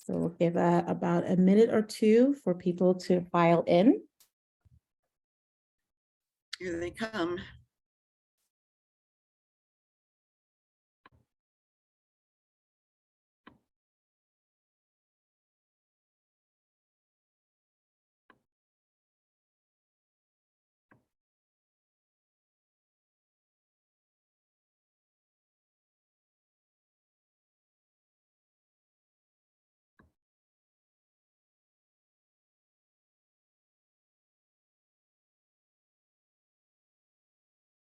So we'll give about a minute or two for people to file in. Here they come.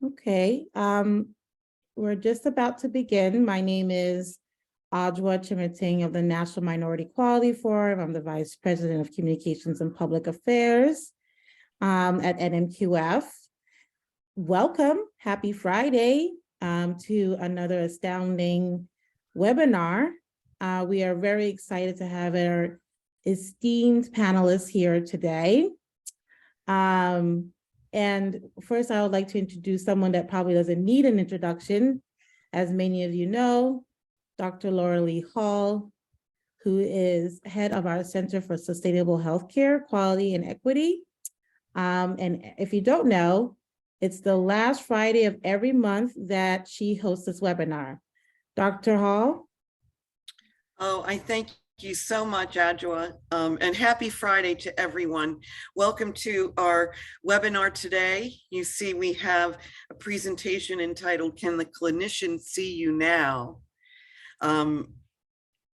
Okay, we're just about to begin. My name is Ajwa Chimiting of the National Minority Equality Forum. I'm the Vice President of Communications and Public Affairs at NMQF. Welcome, happy Friday to another astounding webinar. We are very excited to have our esteemed panelists here today. And first, I would like to introduce someone that probably doesn't need an introduction. As many of you know, Dr. Railey, who is head of our Center for Sustainable Healthcare, Quality and Equity. And if you don't know, it's the last Friday of every month that she hosts this webinar. Dr. Hall. Oh, I thank you so much, Ajwa, and happy Friday to everyone. Welcome to our webinar today. You see we have a presentation entitled, Can the Clinician See You Now? I'm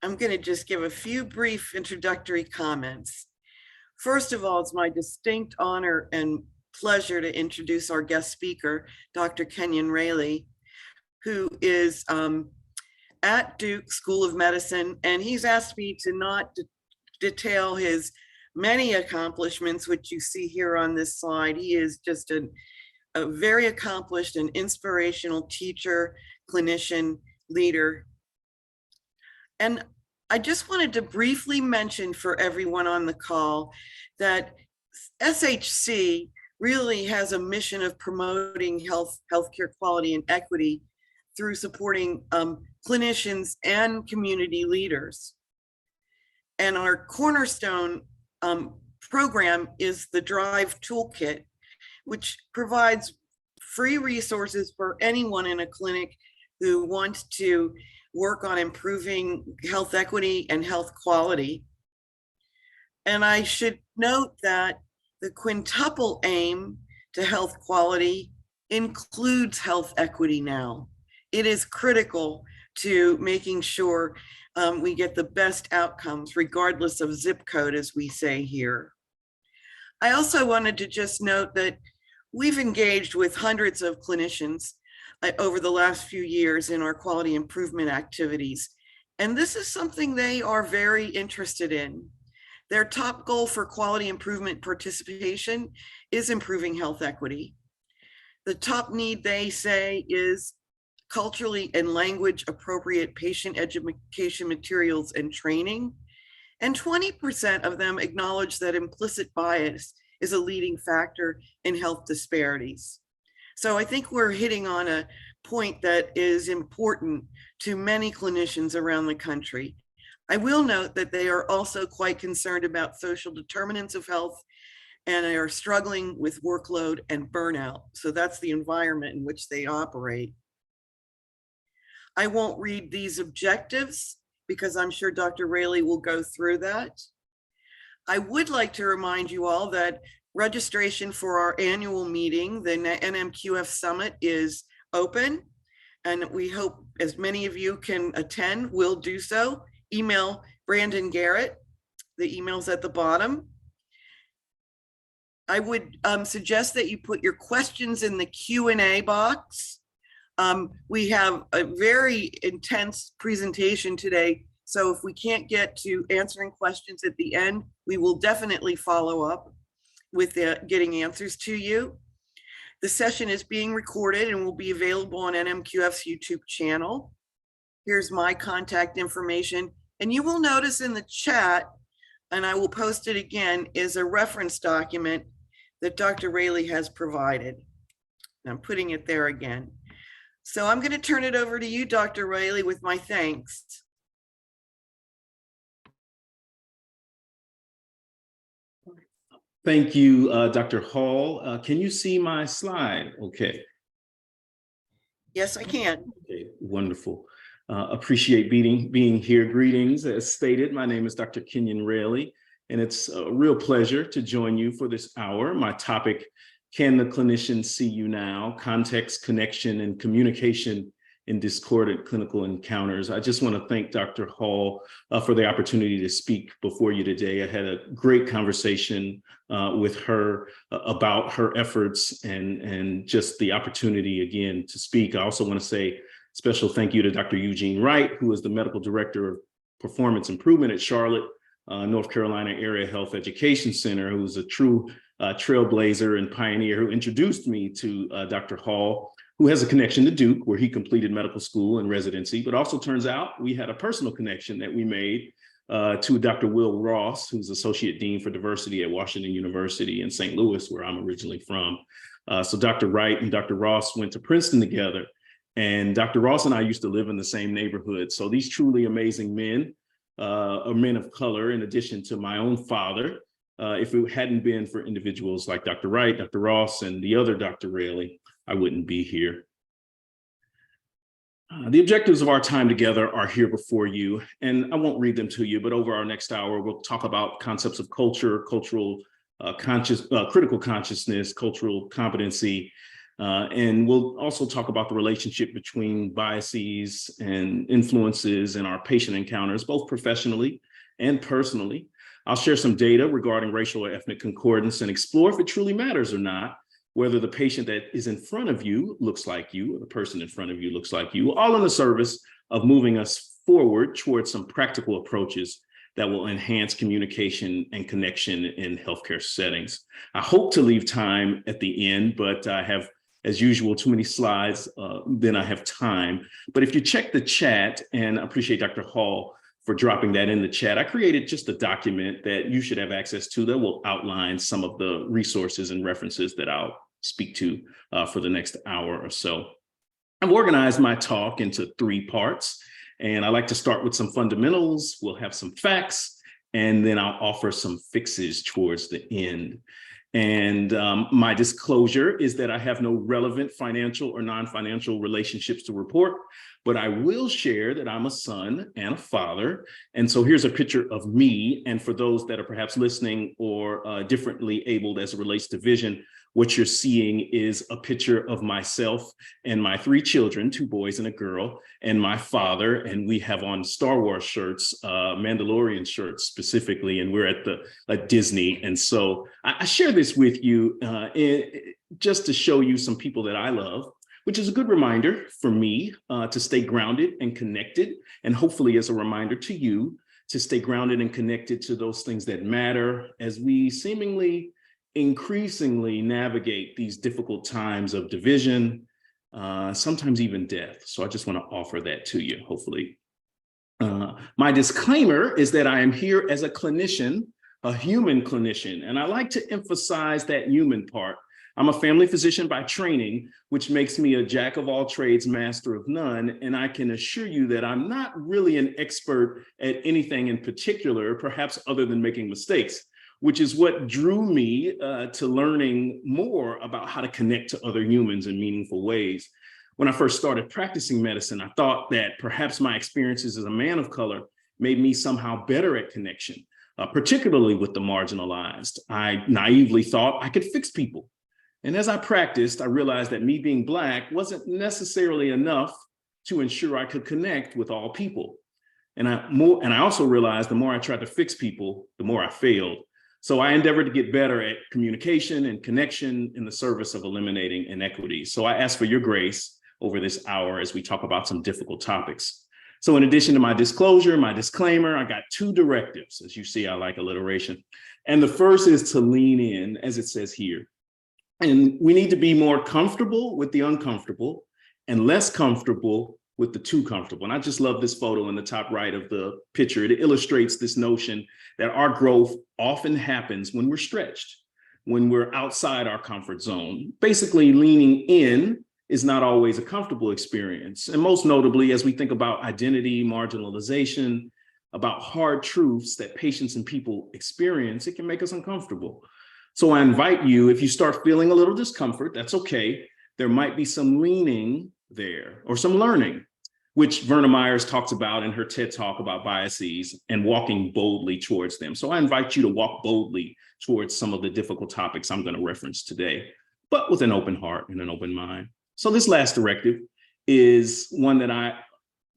going to just give a few brief introductory comments. First of all, it's my distinct honor and pleasure to introduce our guest speaker, Dr. Kenyon Railey, who is at Duke School of Medicine, and he's asked me to not detail his many accomplishments, which you see here on this slide. He is just a very accomplished and inspirational teacher, clinician, leader. And I just wanted to briefly mention for everyone on the call that SHC really has a mission of promoting healthcare quality and equity through supporting clinicians and community leaders. And our cornerstone program is the Drive Toolkit, which provides free resources for anyone in a clinic who wants to work on improving health equity and health quality. And I should note that the quintuple aim to health quality includes health equity now. It is critical to making sure we get the best outcomes, regardless of zip code, as we say here. I also wanted to just note that we've engaged with hundreds of clinicians over the last few years in our quality improvement activities. And this is something they are very interested in. Their top goal for quality improvement participation is improving health equity. The top need, they say, is culturally and language appropriate patient education materials and training. And 20% of them acknowledge that implicit bias is a leading factor in health disparities. So I think we're hitting on a point that is important to many clinicians around the country. I will note that they are also quite concerned about social determinants of health, and they are struggling with workload and burnout. So that's the environment in which they operate. I won't read these objectives because I'm sure Dr. Railey will go through that. I would like to remind you all that registration for our annual meeting, the NMQF Summit, is open, and we hope as many of you can attend. Will do so. Email Brandon Garrett. The email's at the bottom. I would suggest that you put your questions in the Q&A box. We have a very intense presentation today, so if we can't get to answering questions at the end, we will definitely follow up with getting answers to you. The session is being recorded and will be available on NMQF's YouTube channel. Here's my contact information, and you will notice in the chat, and I will post it again, is a reference document that Dr. Railey has provided. And I'm putting it there again. So I'm going to turn it over to you, Dr. Railey, with my thanks. Thank you, Dr. Hall. Can you see my slide? Okay. Yes, I can. Okay, wonderful. Appreciate being here. Greetings. As stated, my name is Dr. Kenyon Railey, and it's a real pleasure to join you for this hour. My topic, Can the Clinician See You Now? Context, Connection, and Communication in Discordant Clinical Encounters. I just want to thank Dr. Hall for the opportunity to speak before you today. I had a great conversation with her about her efforts and just the opportunity again to speak. I also want to say special thank you to Dr. Eugene Wright, who is the Medical Director of Performance Improvement at Charlotte, North Carolina Area Health Education Center, who is a true trailblazer and pioneer who introduced me to Dr. Hall, who has a connection to Duke, where he completed medical school and residency, but also turns out we had a personal connection that we made to Dr. Will Ross, who's Associate Dean for Diversity at Washington University in St. Louis, where I'm originally from. So Dr. Wright and Dr. Ross went to Princeton together, and Dr. Ross and I used to live in the same neighborhood. So these truly amazing men are men of color, in addition to my own father. If it hadn't been for individuals like Dr. Wright, Dr. Ross, and the other Dr. Railey, I wouldn't be here. The objectives of our time together are here before you, and I won't read them to you, but over our next hour, we'll talk about concepts of culture, cultural critical consciousness, cultural competency, and we'll also talk about the relationship between biases and influences in our patient encounters, both professionally and personally. I'll share some data regarding racial or ethnic concordance and explore if it truly matters or not, whether the patient that is in front of you looks like you, or the person in front of you looks like you, all in the service of moving us forward towards some practical approaches that will enhance communication and connection in healthcare settings. I hope to leave time at the end, but I have, as usual, too many slides, then I have time. But if you check the chat, and I appreciate Dr. Hall for dropping that in the chat, I created just a document that you should have access to that will outline some of the resources and references that I'll speak to for the next hour or so. I've organized my talk into 3 parts, and I like to start with some fundamentals. We'll have some facts, and then I'll offer some fixes towards the end. And my disclosure is that I have no relevant financial or non-financial relationships to report, but I will share that I'm a son and a father. And so here's a picture of me. And for those that are perhaps listening or differently abled as it relates to vision, what you're seeing is a picture of myself and my 3 children, 2 boys and a girl, and my father. And we have on Star Wars shirts, Mandalorian shirts specifically, and we're at Disney. And so I share this with you just to show you some people that I love, which is a good reminder for me to stay grounded and connected, and hopefully as a reminder to you to stay grounded and connected to those things that matter as we seemingly increasingly navigate these difficult times of division, sometimes even death. So I just want to offer that to you, hopefully. My disclaimer is that I am here as a clinician, a human clinician, and I like to emphasize that human part. I'm a family physician by training, which makes me a jack of all trades, master of none. And I can assure you that I'm not really an expert at anything in particular, perhaps other than making mistakes, which is what drew me to learning more about how to connect to other humans in meaningful ways. When I first started practicing medicine, I thought that perhaps my experiences as a man of color made me somehow better at connection, particularly with the marginalized. I naively thought I could fix people. And as I practiced, I realized that me being Black wasn't necessarily enough to ensure I could connect with all people. And I also realized the more I tried to fix people, the more I failed. So I endeavored to get better at communication and connection in the service of eliminating inequity. So I ask for your grace over this hour as we talk about some difficult topics. So in addition to my disclosure, my disclaimer, I got 2 directives. As you see, I like alliteration. And the first is to lean in, as it says here. And we need to be more comfortable with the uncomfortable and less comfortable with the too comfortable. And I just love this photo in the top right of the picture. It illustrates this notion that our growth often happens when we're stretched, when we're outside our comfort zone. Basically, leaning in is not always a comfortable experience. And most notably, as we think about identity, marginalization, about hard truths that patients and people experience, it can make us uncomfortable. So I invite you, if you start feeling a little discomfort, that's okay. There might be some leaning there or some learning, which Verna Myers talks about in her TED Talk about biases and walking boldly towards them. So I invite you to walk boldly towards some of the difficult topics I'm going to reference today, but with an open heart and an open mind. So this last directive is one that I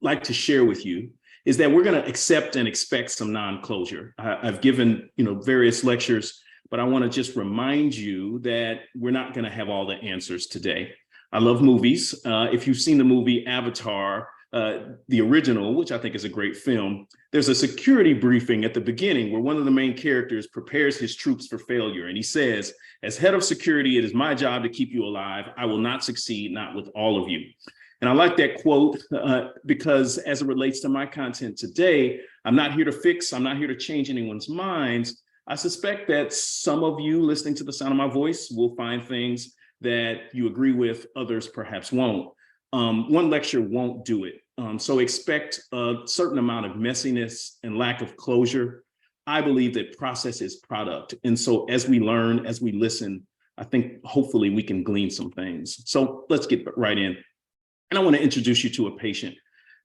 like to share with you, is that we're going to accept and expect some non-closure. I've given, various lectures, but I want to just remind you that we're not going to have all the answers today. I love movies. If you've seen the movie Avatar, the original, which I think is a great film, there's a security briefing at the beginning where one of the main characters prepares his troops for failure. And he says, as head of security, it is my job to keep you alive. I will not succeed, not with all of you. And I like that quote because as it relates to my content today, I'm not here to fix, I'm not here to change anyone's minds. I suspect that some of you listening to the sound of my voice will find things that you agree with, others perhaps won't. One lecture won't do it. So expect a certain amount of messiness and lack of closure. I believe that process is product. And so as we learn, as we listen, I think hopefully we can glean some things. So let's get right in. And I want to introduce you to a patient.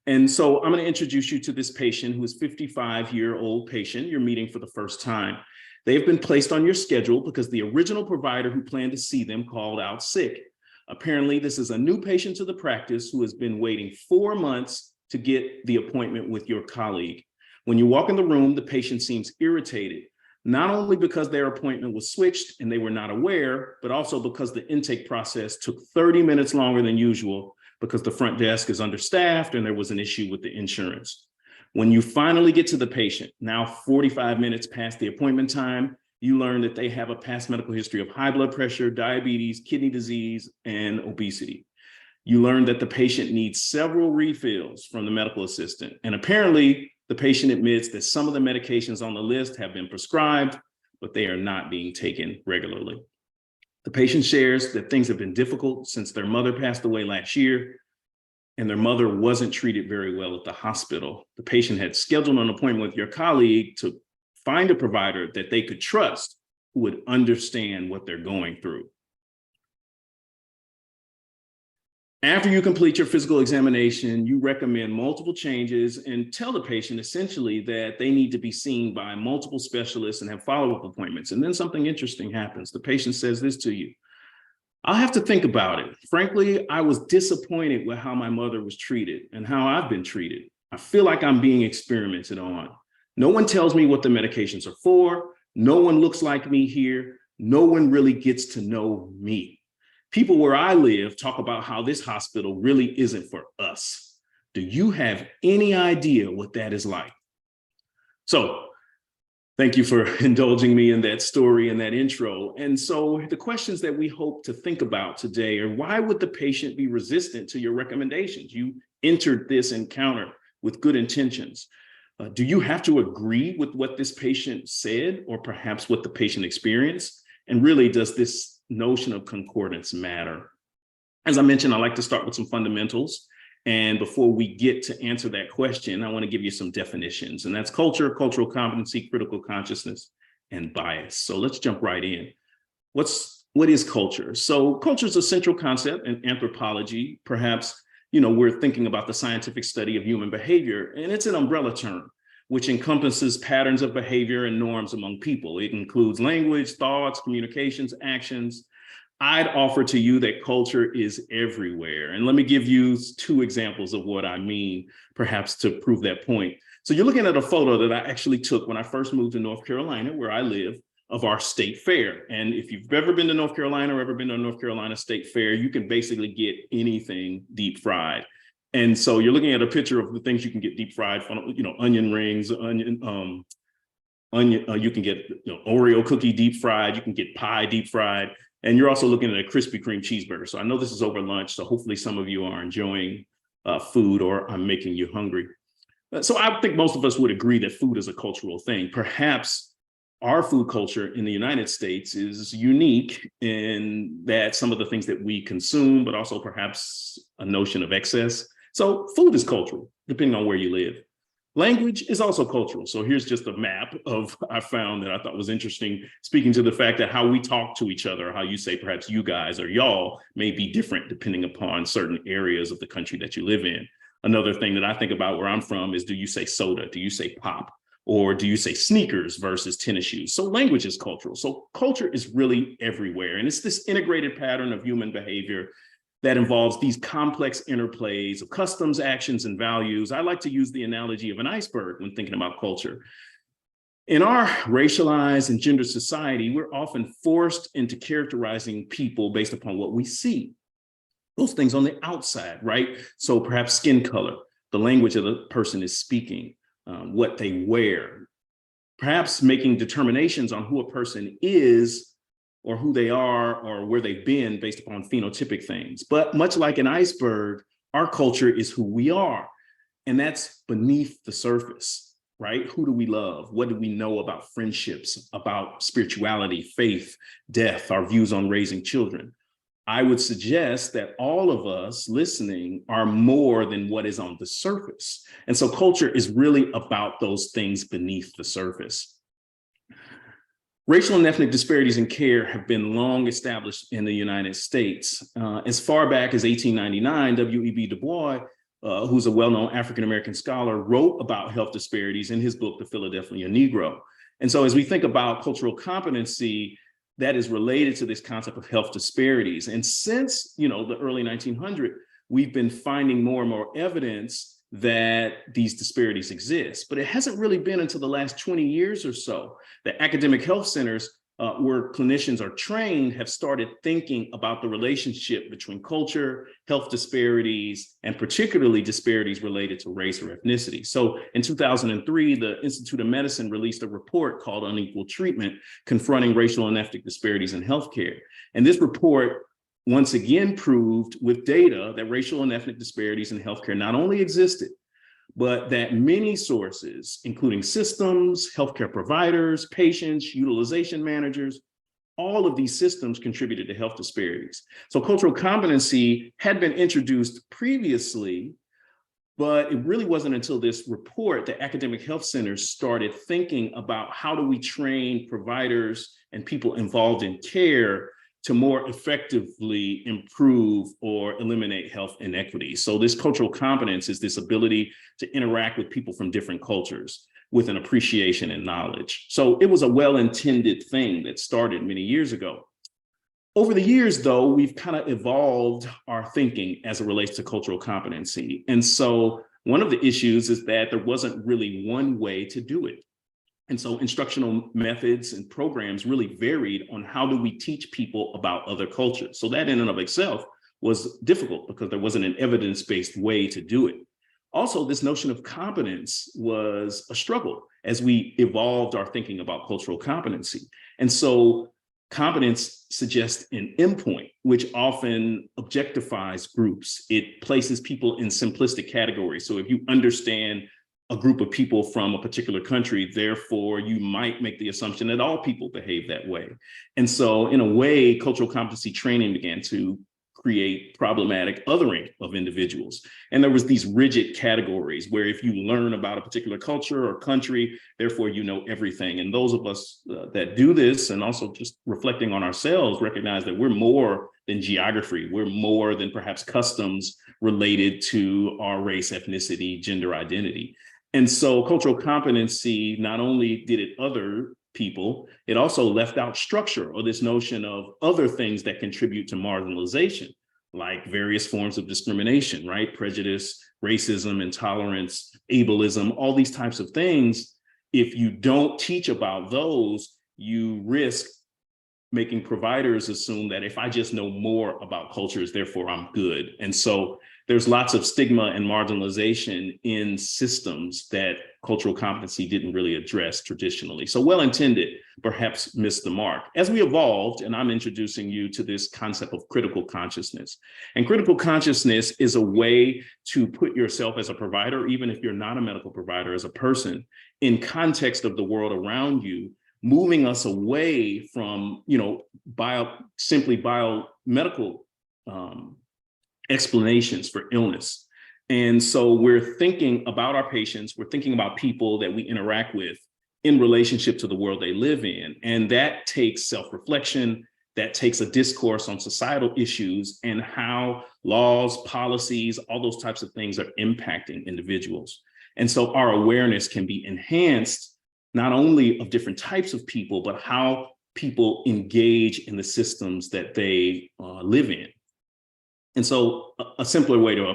And so I'm going to introduce you to this patient who is a 55-year-old patient you're meeting for the first time. They've been placed on your schedule because the original provider who planned to see them called out sick. Apparently, this is a new patient to the practice who has been waiting 4 months to get the appointment with your colleague. When you walk in the room, the patient seems irritated, not only because their appointment was switched and they were not aware, but also because the intake process took 30 minutes longer than usual because the front desk is understaffed and there was an issue with the insurance. When you finally get to the patient, now 45 minutes past the appointment time, you learn that they have a past medical history of high blood pressure, diabetes, kidney disease, and obesity. You learn that the patient needs several refills from the medical assistant. And apparently, the patient admits that some of the medications on the list have been prescribed, but they are not being taken regularly. The patient shares that things have been difficult since their mother passed away last year, and their mother wasn't treated very well at the hospital. The patient had scheduled an appointment with your colleague to find a provider that they could trust who would understand what they're going through. After you complete your physical examination, you recommend multiple changes and tell the patient essentially that they need to be seen by multiple specialists and have follow-up appointments. And then something interesting happens. The patient says this to you: I'll have to think about it. Frankly, I was disappointed with how my mother was treated and how I've been treated. I feel like I'm being experimented on. No one tells me what the medications are for. No one looks like me here. No one really gets to know me. People where I live talk about how this hospital really isn't for us. Do you have any idea what that is like? So thank you for indulging me in that story and that intro. And so the questions that we hope to think about today are, why would the patient be resistant to your recommendations? You entered this encounter with good intentions. Do you have to agree with what this patient said or perhaps what the patient experienced? And really, does this notion of concordance matter? As I mentioned, I like to start with some fundamentals. And before we get to answer that question, I want to give you some definitions. And that's culture, cultural competency, critical consciousness, and bias. So let's jump right in. What is culture? So culture is a central concept in anthropology. Perhaps, we're thinking about the scientific study of human behavior, and it's an umbrella term which encompasses patterns of behavior and norms among people. It includes language, thoughts, communications, actions. I'd offer to you that culture is everywhere. And let me give you 2 examples of what I mean, perhaps to prove that point. So you're looking at a photo that I actually took when I first moved to North Carolina, where I live, of our state fair. And if you've ever been to North Carolina or ever been to a North Carolina state fair, you can basically get anything deep fried. And so you're looking at a picture of the things you can get deep fried from, onion rings, you can get Oreo cookie deep fried, you can get pie deep fried, and you're also looking at a Krispy Kreme cheeseburger. So I know this is over lunch, so hopefully some of you are enjoying food, or I'm making you hungry. So I think most of us would agree that food is a cultural thing. Perhaps our food culture in the United States is unique in that some of the things that we consume, but also perhaps a notion of excess. So food is cultural, depending on where you live. Language is also cultural. So here's just a map of, I found that I thought was interesting, speaking to the fact that how we talk to each other, how you say perhaps you guys or y'all may be different depending upon certain areas of the country that you live in. Another thing that I think about where I'm from is, do you say soda? Do you say pop? Or do you say sneakers versus tennis shoes? So language is cultural. So culture is really everywhere. And it's this integrated pattern of human behavior that involves these complex interplays of customs, actions, and values. I like to use the analogy of an iceberg when thinking about culture. In our racialized and gendered society, we're often forced into characterizing people based upon what we see. Those things on the outside, right? So perhaps skin color, the language that the person is speaking, what they wear, perhaps making determinations on who a person is or who they are or where they've been based upon phenotypic things. But much like an iceberg, our culture is who we are. And that's beneath the surface, right? Who do we love? What do we know about friendships, about spirituality, faith, death, our views on raising children? I would suggest that all of us listening are more than what is on the surface. And so culture is really about those things beneath the surface. Racial and ethnic disparities in care have been long established in the United States. As far back as 1899, W.E.B. Du Bois, who's a well-known African-American scholar, wrote about health disparities in his book, The Philadelphia Negro. And so as we think about cultural competency, that is related to this concept of health disparities. And since, the early 1900s, we've been finding more and more evidence that these disparities exist. But it hasn't really been until the last 20 years or so that academic health centers where clinicians are trained have started thinking about the relationship between culture, health disparities, and particularly disparities related to race or ethnicity. So in 2003, the Institute of Medicine released a report called Unequal Treatment, Confronting Racial and Ethnic Disparities in Healthcare. And this report once again proved with data that racial and ethnic disparities in healthcare not only existed, but that many sources, including systems, healthcare providers, patients, utilization managers, all of these systems contributed to health disparities. So cultural competency had been introduced previously, but it really wasn't until this report that academic health centers started thinking about how do we train providers and people involved in care to more effectively improve or eliminate health inequities. So this cultural competence is this ability to interact with people from different cultures with an appreciation and knowledge. So it was a well-intended thing that started many years ago. Over the years, though, we've kind of evolved our thinking as it relates to cultural competency. And so one of the issues is that there wasn't really one way to do it. And so instructional methods and programs really varied on how do we teach people about other cultures. So that in and of itself was difficult because there wasn't an evidence-based way to do it. Also, this notion of competence was a struggle as we evolved our thinking about cultural competency. And so competence suggests an endpoint, which often objectifies groups. It places people in simplistic categories. So if you understand a group of people from a particular country, therefore you might make the assumption that all people behave that way. And so in a way, cultural competency training began to create problematic othering of individuals. And there was these rigid categories where if you learn about a particular culture or country, therefore you know everything. And those of us that do this, and also just reflecting on ourselves, recognize that we're more than geography. We're more than perhaps customs related to our race, ethnicity, gender identity. And so cultural competency not only did it other people, it also left out structure or this notion of other things that contribute to marginalization, like various forms of discrimination, right? Prejudice, racism, intolerance, ableism, all these types of things. If you don't teach about those, you risk making providers assume that if I just know more about cultures, therefore I'm good. And so there's lots of stigma and marginalization in systems that cultural competency didn't really address traditionally. So well-intended, perhaps missed the mark. As we evolved, and I'm introducing you to this concept of critical consciousness. And critical consciousness is a way to put yourself as a provider, even if you're not a medical provider, as a person, in context of the world around you, moving us away from, simply biomedical explanations for illness And so we're thinking about our patients, we're thinking about people that we interact with in relationship to the world they live in. And that takes self-reflection, that takes a discourse on societal issues and how laws, policies, all those types of things are impacting individuals. And so our awareness can be enhanced not only of different types of people, but how people engage in the systems that they live in. And so a simpler way to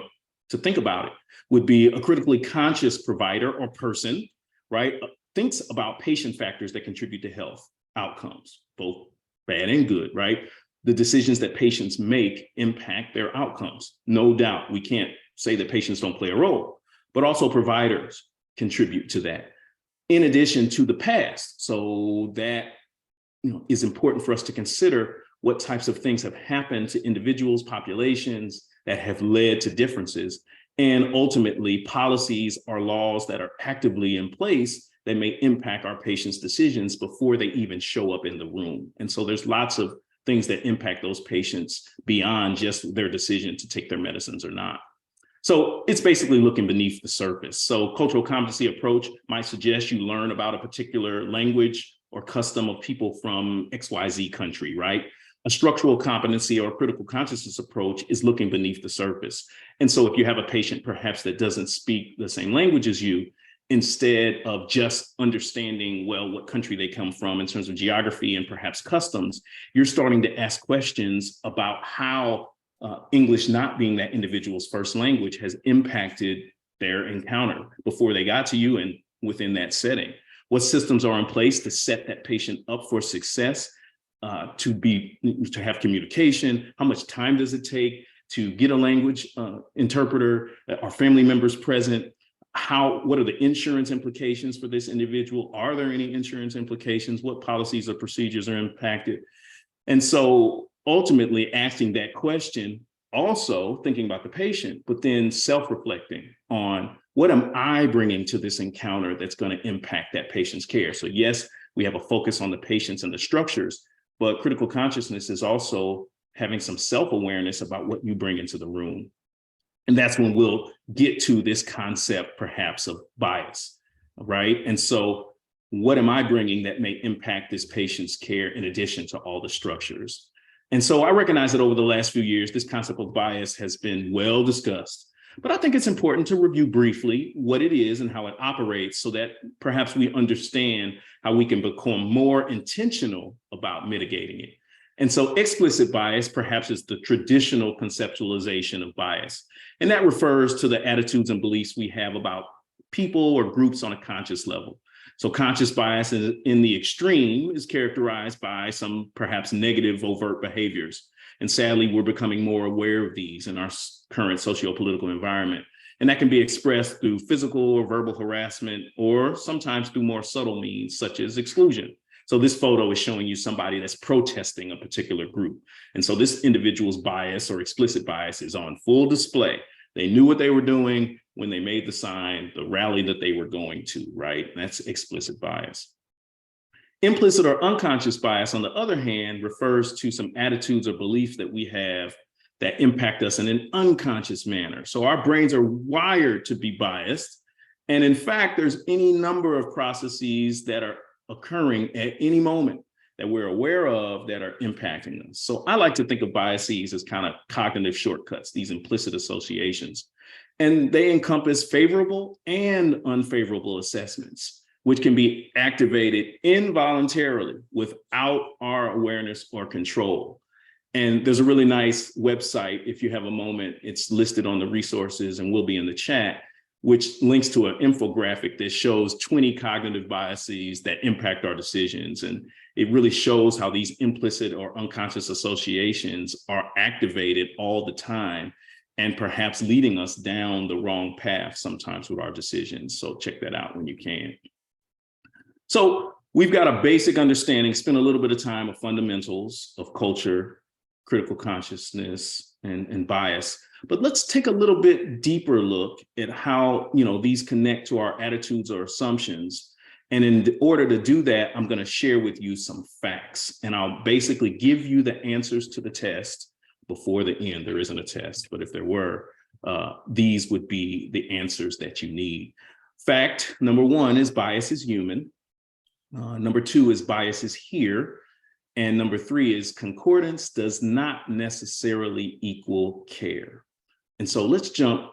think about it would be a critically conscious provider or person, right, thinks about patient factors that contribute to health outcomes, both bad and good, right? The decisions that patients make impact their outcomes. No doubt, we can't say that patients don't play a role, but also providers contribute to that. In addition to the past, so that is important for us to consider what types of things have happened to individuals, populations that have led to differences, and ultimately policies or laws that are actively in place that may impact our patients' decisions before they even show up in the room. And so there's lots of things that impact those patients beyond just their decision to take their medicines or not. So it's basically looking beneath the surface. So cultural competency approach might suggest you learn about a particular language or custom of people from XYZ country, right? A structural competency or critical consciousness approach is looking beneath the surface. And so if you have a patient perhaps that doesn't speak the same language as you, instead of just understanding, well, what country they come from in terms of geography and perhaps customs, you're starting to ask questions about how English not being that individual's first language has impacted their encounter before they got to you and within that setting. What systems are in place to set that patient up for success, to have communication? How much time does it take to get a language interpreter? Are family members present? What are the insurance implications for this individual? Are there any insurance implications? What policies or procedures are impacted? And so ultimately asking that question, also thinking about the patient, but then self-reflecting on what am I bringing to this encounter that's going to impact that patient's care? So yes, we have a focus on the patients and the structures, but critical consciousness is also having some self-awareness about what you bring into the room. And that's when we'll get to this concept, perhaps, of bias, right? And so what am I bringing that may impact this patient's care in addition to all the structures? And so I recognize that over the last few years, this concept of bias has been well discussed, but I think it's important to review briefly what it is and how it operates so that perhaps we understand how we can become more intentional about mitigating it. And so explicit bias perhaps is the traditional conceptualization of bias. And that refers to the attitudes and beliefs we have about people or groups on a conscious level. So conscious bias in the extreme is characterized by some perhaps negative overt behaviors. And sadly, we're becoming more aware of these in our current socio-political environment. And that can be expressed through physical or verbal harassment, or sometimes through more subtle means, such as exclusion. So this photo is showing you somebody that's protesting a particular group. And so this individual's bias or explicit bias is on full display. They knew what they were doing when they made the sign, the rally that they were going to, right? That's explicit bias. Implicit or unconscious bias, on the other hand, refers to some attitudes or beliefs that we have that impact us in an unconscious manner. So our brains are wired to be biased. And in fact, there's any number of processes that are occurring at any moment that we're aware of that are impacting us. So I like to think of biases as kind of cognitive shortcuts, these implicit associations. And they encompass favorable and unfavorable assessments, which can be activated involuntarily without our awareness or control. And there's a really nice website, if you have a moment, it's listed on the resources and will be in the chat, which links to an infographic that shows 20 cognitive biases that impact our decisions. And it really shows how these implicit or unconscious associations are activated all the time and perhaps leading us down the wrong path sometimes with our decisions. So check that out when you can. So we've got a basic understanding, spend a little bit of time of fundamentals of culture, critical consciousness, and bias. But let's take a little bit deeper look at how these connect to our attitudes or assumptions. And in order to do that, I'm going to share with you some facts. And I'll basically give you the answers to the test before the end. There isn't a test, but if there were, these would be the answers that you need. Fact number one is bias is human. Number two is bias is here. And number three is concordance does not necessarily equal care. And so let's jump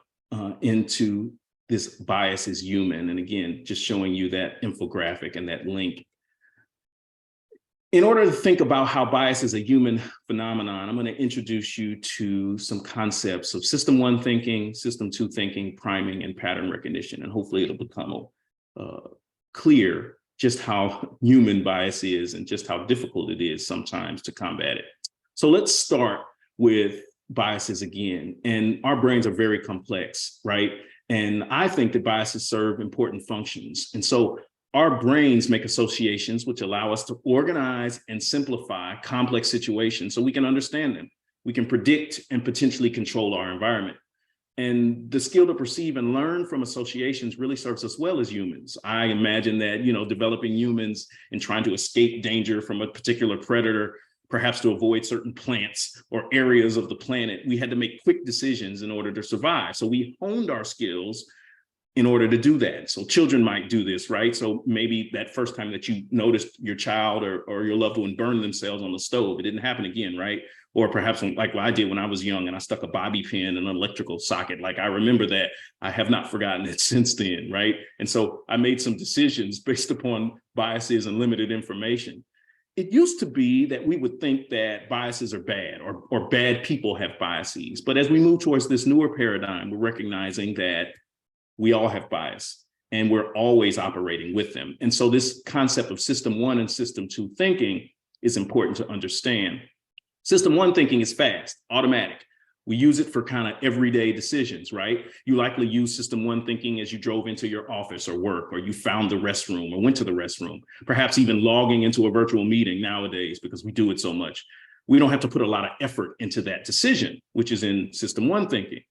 into this bias is human. And again, just showing you that infographic and that link. In order to think about how bias is a human phenomenon, I'm going to introduce you to some concepts of system one thinking, system two thinking, priming, and pattern recognition. And hopefully it'll become clear just how human bias is and just how difficult it is sometimes to combat it. So let's start with biases again. And our brains are very complex, right? And I think that biases serve important functions. And so our brains make associations which allow us to organize and simplify complex situations so we can understand them. We can predict and potentially control our environment. And the skill to perceive and learn from associations really serves us well as humans. I imagine that, developing humans and trying to escape danger from a particular predator, perhaps to avoid certain plants or areas of the planet, we had to make quick decisions in order to survive. So we honed our skills in order to do that. So children might do this, right? So maybe that first time that you noticed your child or your loved one burn themselves on the stove, it didn't happen again, right? Or perhaps like what I did when I was young and I stuck a bobby pin in an electrical socket. Like I remember that. I have not forgotten it since then, right? And so I made some decisions based upon biases and limited information. It used to be that we would think that biases are bad or bad people have biases. But as we move towards this newer paradigm, we're recognizing that we all have bias and we're always operating with them. And so this concept of system one and system two thinking is important to understand. System one thinking is fast, automatic. We use it for kind of everyday decisions, right? You likely use system one thinking as you drove into your office or work, or you found the restroom or went to the restroom, perhaps even logging into a virtual meeting nowadays because we do it so much. We don't have to put a lot of effort into that decision, which is in system one thinking,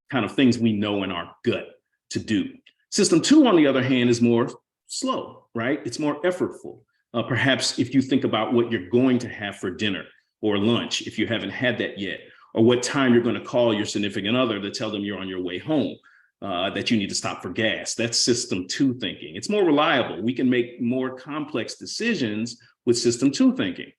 kind of things we know in our gut to do. System two, on the other hand, is more slow, right? It's more effortful. Perhaps if you think about what you're going to have for dinner or lunch, if you haven't had that yet, or what time you're going to call your significant other to tell them you're on your way home, that you need to stop for gas. That's system two thinking. It's more reliable. We can make more complex decisions with system two thinking.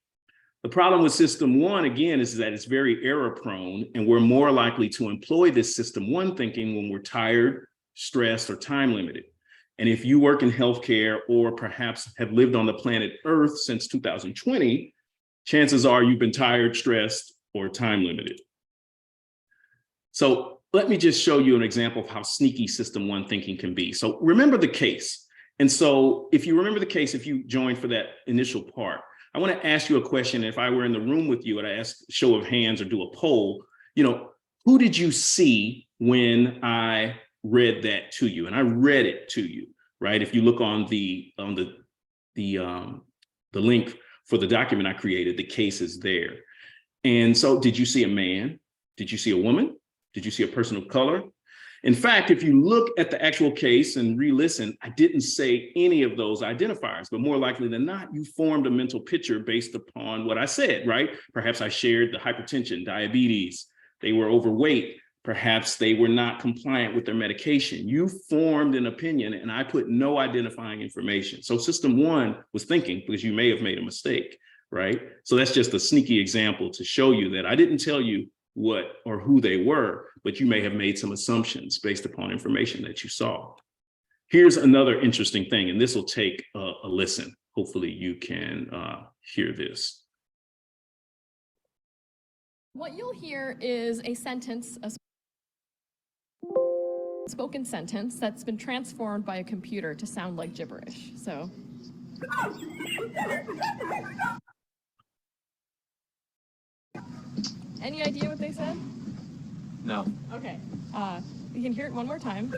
The problem with system one, again, is that it's very error prone, and we're more likely to employ this system one thinking when we're tired, stressed, or time limited. And if you work in healthcare or perhaps have lived on the planet Earth since 2020, chances are you've been tired, stressed, or time limited. So let me just show you an example of how sneaky system one thinking can be. So remember the case. And so if you remember the case, if you joined for that initial part, I want to ask you a question. If I were in the room with you and I ask show of hands or do a poll, who did you see when I read that to you? And I read it to you, right? If you look on the link for the document I created, the case is there. And so did you see a man? Did you see a woman? Did you see a person of color? In fact, if you look at the actual case and re-listen, I didn't say any of those identifiers, but more likely than not, you formed a mental picture based upon what I said, right? Perhaps I shared the hypertension, diabetes, they were overweight, perhaps they were not compliant with their medication. You formed an opinion and I put no identifying information. So system one was thinking because you may have made a mistake, right? So that's just a sneaky example to show you that I didn't tell you what or who they were, but you may have made some assumptions based upon information that you saw. Here's another interesting thing, and this will take a listen. Hopefully you can hear this. What you'll hear is a sentence, a spoken sentence that's been transformed by a computer to sound like gibberish. So. Any idea what they said? No. Okay. You can hear it one more time.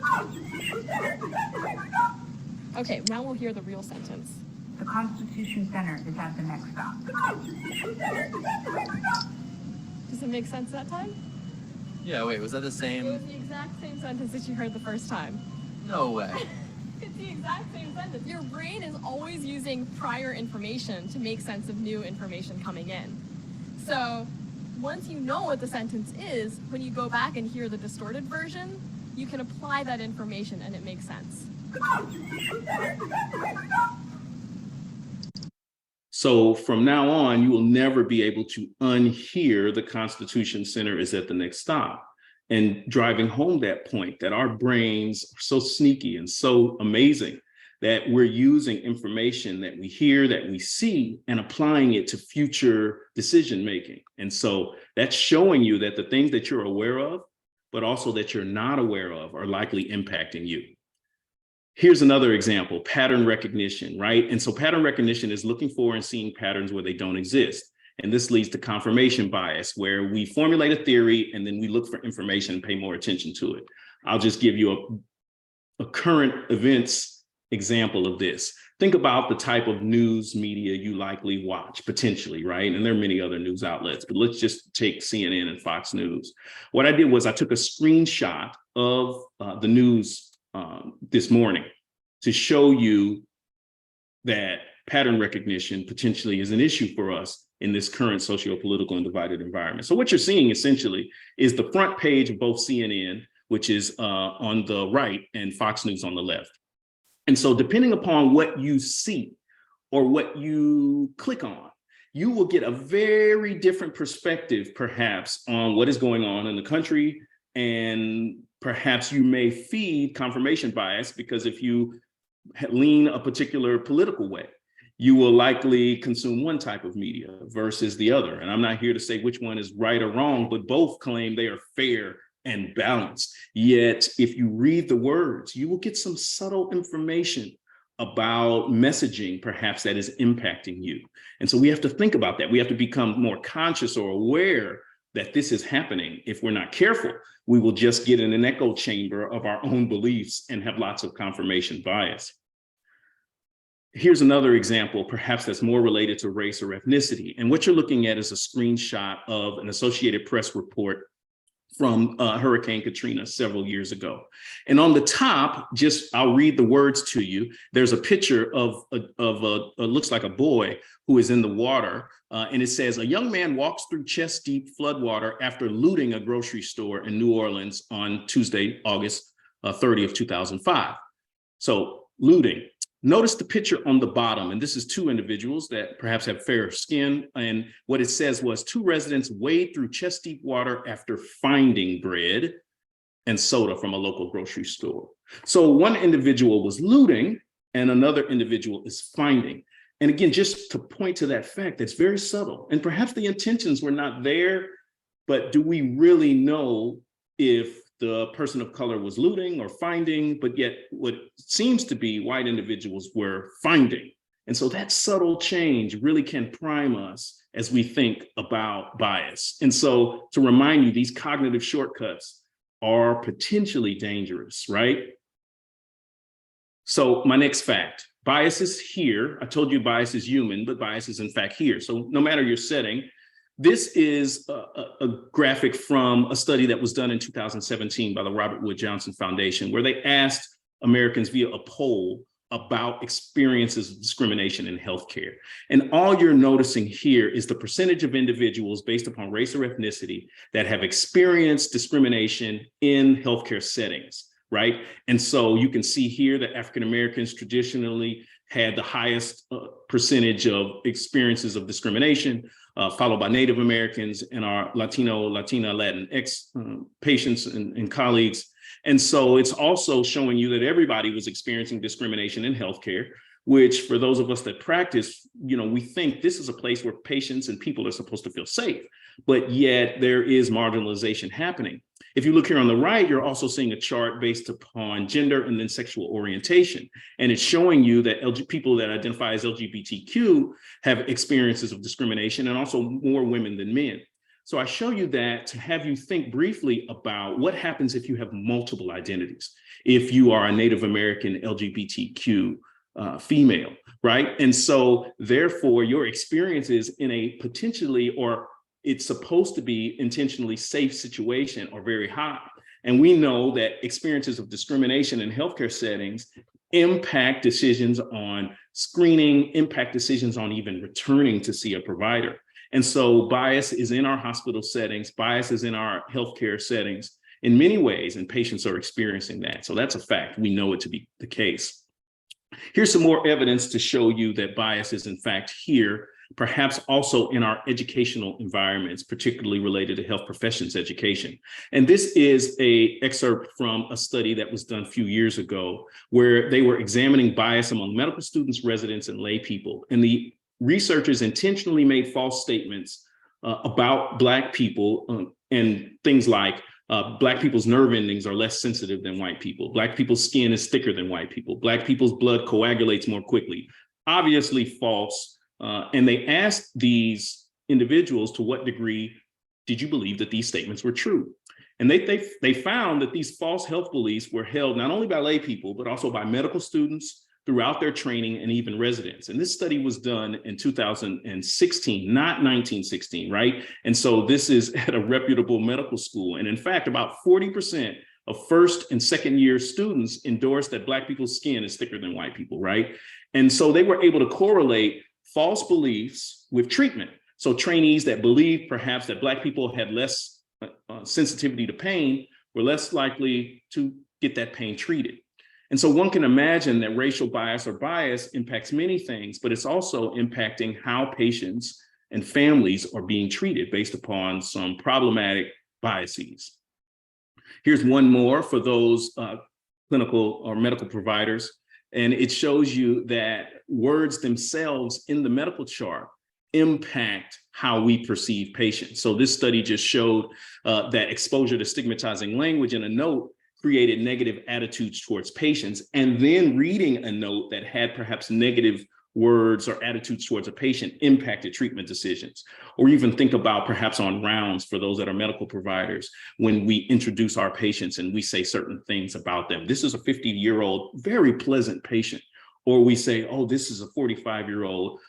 Okay, now we'll hear the real sentence. The Constitution Center is at the next stop. Does it make sense that time? Yeah, wait, was that the It was same? the exact same sentence that you heard the first time. No way. It's the exact same sentence. Your brain is always using prior information to make sense of new information coming in. So Once you know what the sentence is, when you go back and hear the distorted version, you can apply that information and it makes sense. So from now on, you will never be able to unhear the Constitution Center is at the next stop. And driving home that point that our brains are so sneaky and so amazing that we're using information that we hear, that we see, and applying it to future decision making. And so that's showing you that the things that you're aware of, but also that you're not aware of, are likely impacting you. Here's another example, pattern recognition, right? And so pattern recognition is looking for and seeing patterns where they don't exist. And this leads to confirmation bias, where we formulate a theory and then we look for information and pay more attention to it. I'll just give you a current events example of this. Think about the type of news media you likely watch, potentially, right? And there are many other news outlets, but let's just take CNN and Fox News. What I did was I took a screenshot of the news this morning to show you that pattern recognition potentially is an issue for us in this current socio-political and divided environment. So what you're seeing essentially is the front page of both CNN, which is on the right, and Fox News on the left. And so depending upon what you see or what you click on, you will get a very different perspective, perhaps, on what is going on in the country. And perhaps you may feed confirmation bias, because if you lean a particular political way, you will likely consume one type of media versus the other. And I'm not here to say which one is right or wrong, but both claim they are fair and balanced. Yet, if you read the words, you will get some subtle information about messaging, perhaps, that is impacting you. And so we have to think about that. We have to become more conscious or aware that this is happening. If we're not careful, we will just get in an echo chamber of our own beliefs and have lots of confirmation bias. Here's another example, perhaps that's more related to race or ethnicity. And what you're looking at is a screenshot of an Associated Press report from Hurricane Katrina several years ago. And on the top, I'll read the words to you. There's a picture of looks like a boy who is in the water. And it says, a young man walks through chest deep floodwater after looting a grocery store in New Orleans on Tuesday, August 30th, 2005. So looting. Notice the picture on the bottom, and this is two individuals that perhaps have fairer skin. And what it says was, two residents wade through chest deep water after finding bread and soda from a local grocery store. So one individual was looting and another individual is finding. And again, just to point to that fact, that's very subtle. And perhaps the intentions were not there, but do we really know if the person of color was looting or finding, but yet what seems to be white individuals were finding? And so that subtle change really can prime us as we think about bias. And so to remind you, these cognitive shortcuts are potentially dangerous, right? So my next fact, bias is here. I told you bias is human, but bias is in fact here. So no matter your setting, this is a graphic from a study that was done in 2017 by the Robert Wood Johnson Foundation, where they asked Americans via a poll about experiences of discrimination in healthcare. And all you're noticing here is the percentage of individuals based upon race or ethnicity that have experienced discrimination in healthcare settings, right? And so you can see here that African Americans traditionally had the highest percentage of experiences of discrimination, followed by Native Americans and our Latina, Latinx patients and colleagues. And so it's also showing you that everybody was experiencing discrimination in healthcare, which for those of us that practice, we think this is a place where patients and people are supposed to feel safe, but yet there is marginalization happening. If you look here on the right, you're also seeing a chart based upon gender and then sexual orientation. And it's showing you that people that identify as LGBTQ have experiences of discrimination, and also more women than men. So I show you that to have you think briefly about what happens if you have multiple identities. If you are a Native American LGBTQ female, right? And so therefore your experiences in a potentially, or it's supposed to be intentionally safe situation, are very high. And we know that experiences of discrimination in healthcare settings impact decisions on screening, impact decisions on even returning to see a provider. And so bias is in our hospital settings, bias is in our healthcare settings in many ways, and patients are experiencing that. So that's a fact. We know it to be the case. Here's some more evidence to show you that bias is in fact here, perhaps also in our educational environments, particularly related to health professions education. And this is an excerpt from a study that was done a few years ago, where they were examining bias among medical students, residents, and lay people. And the researchers intentionally made false statements about Black people and things like Black people's nerve endings are less sensitive than white people. Black people's skin is thicker than white people. Black people's blood coagulates more quickly. Obviously false. And they asked these individuals, to what degree did you believe that these statements were true? And they found that these false health beliefs were held not only by lay people, but also by medical students throughout their training and even residents. And this study was done in 2016, not 1916, right? And so this is at a reputable medical school. And in fact, about 40% of first and second year students endorsed that Black people's skin is thicker than white people, right? And so they were able to correlate false beliefs with treatment. So trainees that believed perhaps that Black people had less sensitivity to pain were less likely to get that pain treated. And so one can imagine that racial bias or bias impacts many things, but it's also impacting how patients and families are being treated based upon some problematic biases. Here's one more for those clinical or medical providers. And it shows you that words themselves in the medical chart impact how we perceive patients. So this study just showed that exposure to stigmatizing language in a note created negative attitudes towards patients, and then reading a note that had perhaps negative words or attitudes towards a patient impacted treatment decisions. Or even think about perhaps on rounds for those that are medical providers, when we introduce our patients and we say certain things about them. This is a 50-year-old, very pleasant patient. Or we say, oh, this is a 45-year-old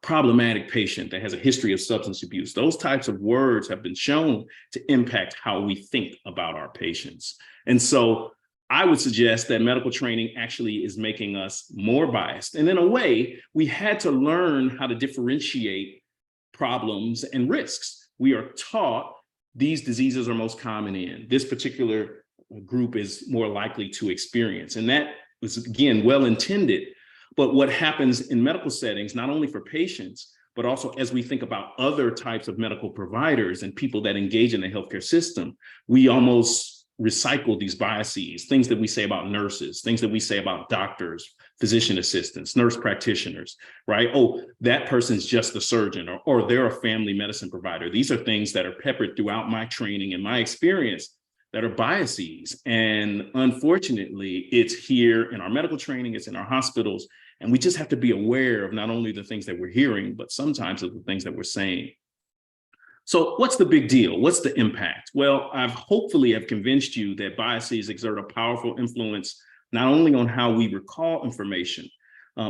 problematic patient that has a history of substance abuse. Those types of words have been shown to impact how we think about our patients. And so I would suggest that medical training actually is making us more biased. And in a way, we had to learn how to differentiate problems and risks. We are taught these diseases are most common in this particular group is more likely to experience. And that was, again, well-intended. But what happens in medical settings, not only for patients, but also as we think about other types of medical providers and people that engage in the healthcare system, we almost recycle these biases, things that we say about nurses, things that we say about doctors, physician assistants, nurse practitioners, right? Oh, that person's just a surgeon, or they're a family medicine provider. These are things that are peppered throughout my training and my experience that are biases. And unfortunately, it's here in our medical training, it's in our hospitals, and we just have to be aware of not only the things that we're hearing, but sometimes of the things that we're saying. So what's the big deal? What's the impact? Well, I've hopefully have convinced you that biases exert a powerful influence, not only on how we recall information,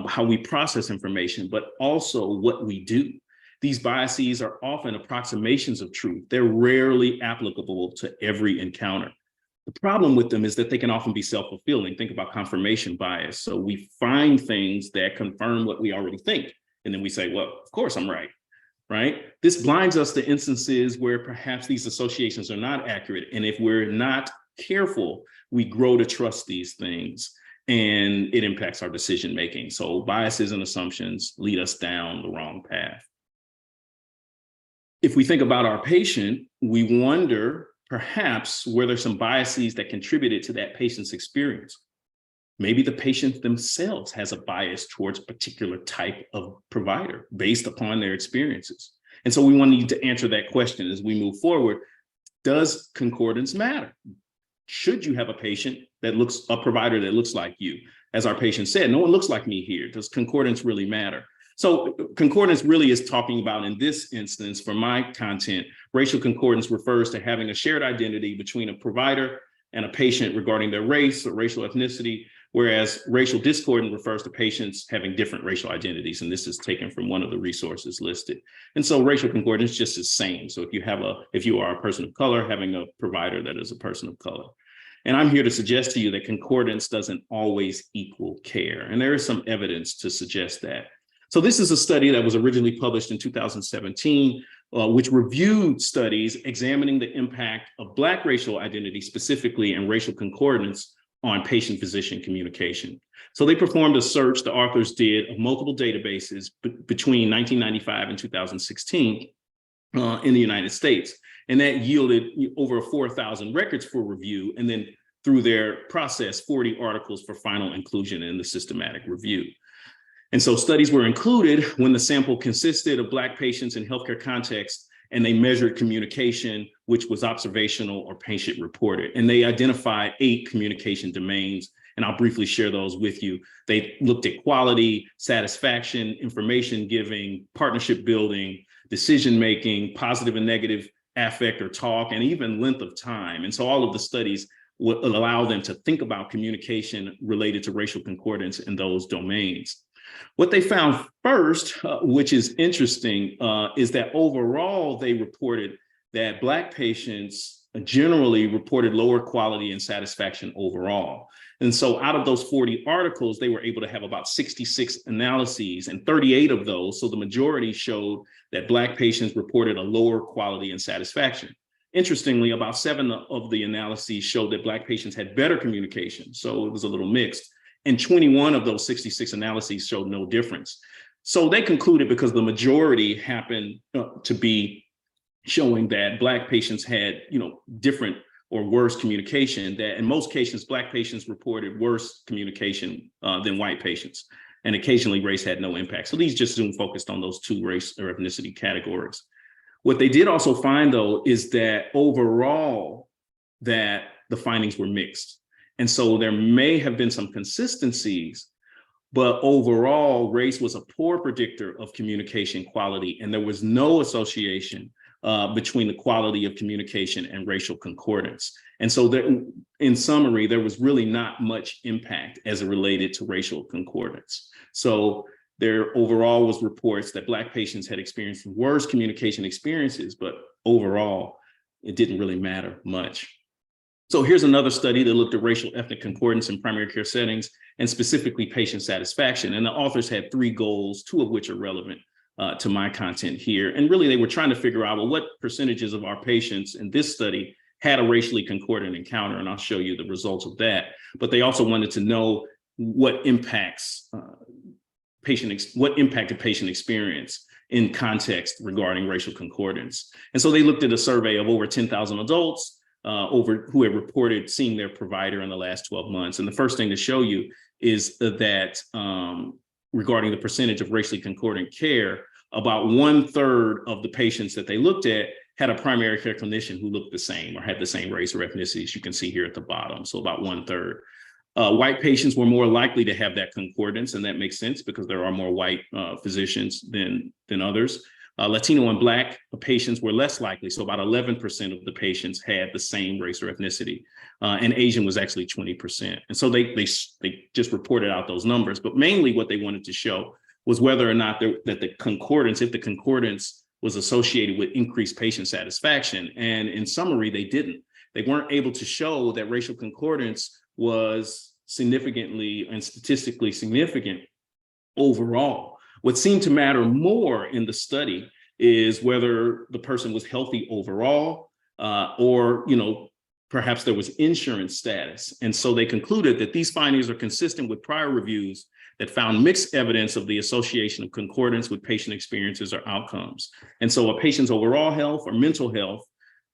how we process information, but also what we do. These biases are often approximations of truth. They're rarely applicable to every encounter. The problem with them is that they can often be self-fulfilling. Think about confirmation bias. So we find things that confirm what we already think. And then we say, well, of course I'm right. Right? This blinds us to instances where perhaps these associations are not accurate. And if we're not careful, we grow to trust these things and it impacts our decision-making. So biases and assumptions lead us down the wrong path. If we think about our patient, we wonder perhaps were there some biases that contributed to that patient's experience. Maybe the patient themselves has a bias towards a particular type of provider based upon their experiences. And so we want to need to answer that question as we move forward. Does concordance matter? Should you have a provider that looks like you? As our patient said, no one looks like me here. Does concordance really matter? So concordance really is talking about, in this instance, for my content, racial concordance refers to having a shared identity between a provider and a patient regarding their race or racial ethnicity, whereas racial discordance refers to patients having different racial identities. And this is taken from one of the resources listed. And so racial concordance just is same. So if you are a person of color, having a provider that is a person of color. And I'm here to suggest to you that concordance doesn't always equal care. And there is some evidence to suggest that. So this is a study that was originally published in 2017, which reviewed studies examining the impact of Black racial identity specifically and racial concordance on patient-physician communication. So they performed a search, the authors did, of multiple databases between 1995 and 2016 in the United States. And that yielded over 4,000 records for review. And then through their process, 40 articles for final inclusion in the systematic review. And so studies were included when the sample consisted of Black patients in healthcare context, and they measured communication, which was observational or patient reported. And they identified 8 communication domains, and I'll briefly share those with you. They looked at quality, satisfaction, information giving, partnership building, decision-making, positive and negative affect or talk, and even length of time. And so all of the studies will allow them to think about communication related to racial concordance in those domains. What they found first, which is interesting, is that overall they reported that Black patients generally reported lower quality and satisfaction overall. And so out of those 40 articles, they were able to have about 66 analyses, and 38 of those, so the majority, showed that Black patients reported a lower quality and satisfaction. Interestingly, about 7 of the analyses showed that Black patients had better communication, so it was a little mixed. And 21 of those 66 analyses showed no difference. So they concluded, because the majority happened to be showing that Black patients had, different or worse communication, that in most cases, Black patients reported worse communication than white patients. And occasionally race had no impact. So these just soon focused on those 2 race or ethnicity categories. What they did also find, though, is that overall that the findings were mixed. And so there may have been some consistencies, but overall race was a poor predictor of communication quality, and there was no association between the quality of communication and racial concordance. And so there, in summary, there was really not much impact as it related to racial concordance. So there overall was reports that Black patients had experienced worse communication experiences, but overall, it didn't really matter much. So here's another study that looked at racial ethnic concordance in primary care settings, and specifically patient satisfaction. And the authors had 3 goals, 2 of which are relevant to my content here. And really, they were trying to figure out, well, what percentages of our patients in this study had a racially concordant encounter? And I'll show you the results of that. But they also wanted to know what impacted patient experience in context regarding racial concordance. And so they looked at a survey of over 10,000 adults who had reported seeing their provider in the last 12 months. And the first thing to show you is that regarding the percentage of racially concordant care, about 1/3 of the patients that they looked at had a primary care clinician who looked the same or had the same race or ethnicity, as you can see here at the bottom. So about 1/3. White patients were more likely to have that concordance, and that makes sense because there are more white physicians than others. Latino and Black patients were less likely, so about 11% of the patients had the same race or ethnicity, and Asian was actually 20%. And so they just reported out those numbers, but mainly what they wanted to show was whether or not if the concordance was associated with increased patient satisfaction. And in summary, they didn't. They weren't able to show that racial concordance was significantly and statistically significant overall. What seemed to matter more in the study is whether the person was healthy overall, or perhaps there was insurance status. And so they concluded that these findings are consistent with prior reviews that found mixed evidence of the association of concordance with patient experiences or outcomes. And so a patient's overall health or mental health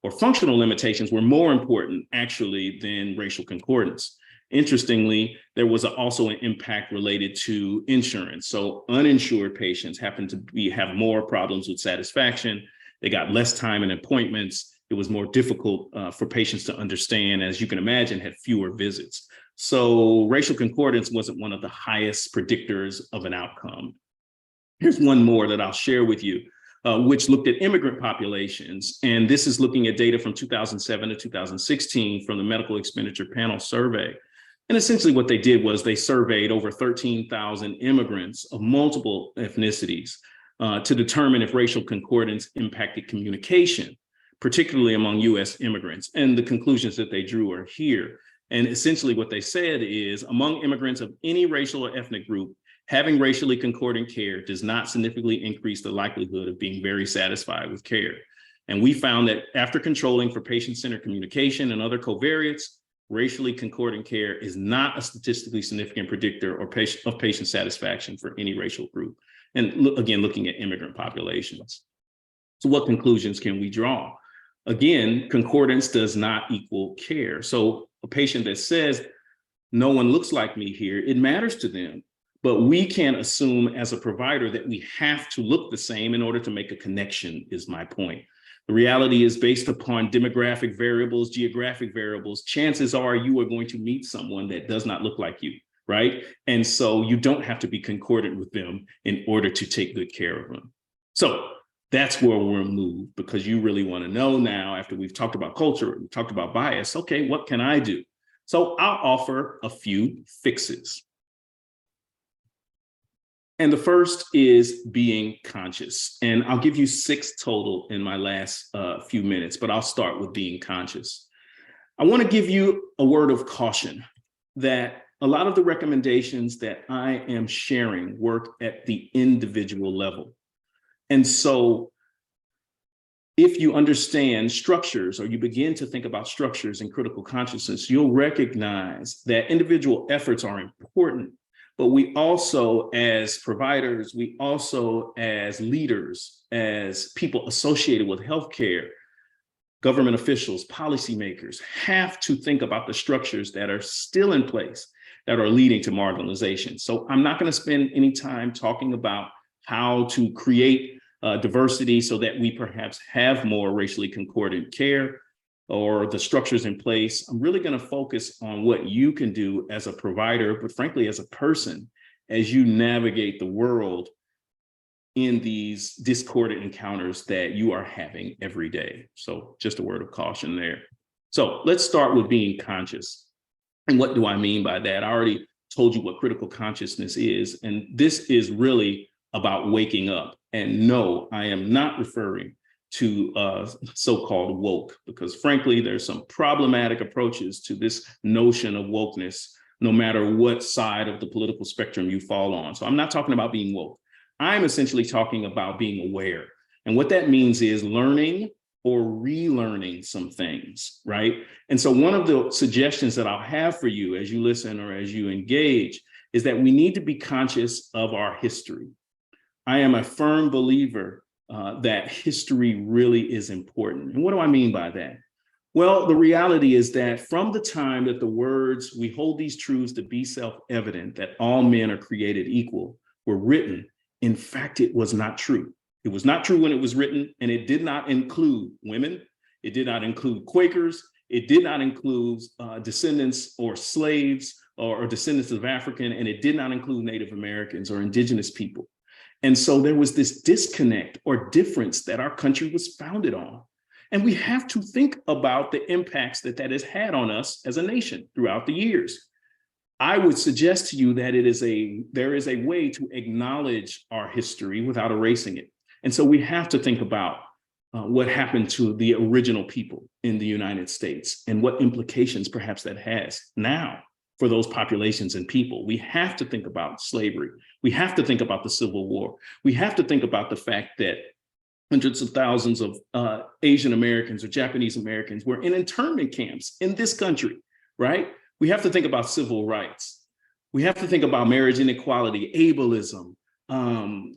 or functional limitations were more important actually than racial concordance. Interestingly, there was also an impact related to insurance. So uninsured patients happened to have more problems with satisfaction. They got less time in appointments. It was more difficult for patients to understand, as you can imagine, had fewer visits. So racial concordance wasn't one of the highest predictors of an outcome. Here's one more that I'll share with you, which looked at immigrant populations. And this is looking at data from 2007 to 2016 from the Medical Expenditure Panel Survey. And essentially what they did was they surveyed over 13,000 immigrants of multiple ethnicities to determine if racial concordance impacted communication, particularly among US immigrants. And the conclusions that they drew are here. And essentially what they said is, among immigrants of any racial or ethnic group, Having racially concordant care does not significantly increase the likelihood of being very satisfied with care. And we found that after controlling for patient-centered communication and other covariates, racially concordant care is not a statistically significant predictor of patient satisfaction for any racial group. And again, looking at immigrant populations. So what conclusions can we draw? Again, concordance does not equal care. So a patient that says, no one looks like me here, it matters to them. But we can't assume as a provider that we have to look the same in order to make a connection, is my point. The reality is based upon demographic variables, geographic variables, chances are you are going to meet someone that does not look like you, right? And so you don't have to be concordant with them in order to take good care of them. So that's where we'll move, because you really want to know now, after we've talked about culture, we've talked about bias, okay, what can I do? So I'll offer a few fixes. And the first is being conscious. And I'll give you 6 total in my last few minutes, but I'll start with being conscious. I want to give you a word of caution that a lot of the recommendations that I am sharing work at the individual level. And so if you understand structures, or you begin to think about structures in critical consciousness, you'll recognize that individual efforts are important. But we also, as providers, we also, as leaders, as people associated with healthcare, government officials, policymakers, have to think about the structures that are still in place that are leading to marginalization. So I'm not going to spend any time talking about how to create diversity so that we perhaps have more racially concordant care or the structures in place. I'm really going to focus on what you can do as a provider, but frankly, as a person, as you navigate the world in these discordant encounters that you are having every day. So just a word of caution there. So let's start with being conscious. And what do I mean by that? I already told you what critical consciousness is, and this is really about waking up. And no, I am not referring to so-called woke, because frankly, there's some problematic approaches to this notion of wokeness, no matter what side of the political spectrum you fall on. So I'm not talking about being woke. I'm essentially talking about being aware. And what that means is learning or relearning some things, right? And so one of the suggestions that I'll have for you as you listen or as you engage is that we need to be conscious of our history. I am a firm believer that history really is important. And what do I mean by that? Well, the reality is that from the time that the words, "we hold these truths to be self-evident, that all men are created equal," were written, in fact, it was not true. It was not true when it was written, and it did not include women. It did not include Quakers. It did not include descendants or slaves or descendants of African, and it did not include Native Americans or indigenous people. And so there was this disconnect or difference that our country was founded on. And we have to think about the impacts that that has had on us as a nation throughout the years. I would suggest to you that there is a way to acknowledge our history without erasing it. And so we have to think about what happened to the original people in the United States and what implications perhaps that has now for those populations and people. We have to think about slavery. We have to think about the Civil War. We have to think about the fact that hundreds of thousands of Asian Americans or Japanese Americans were in internment camps in this country, right? We have to think about civil rights. We have to think about marriage inequality, ableism,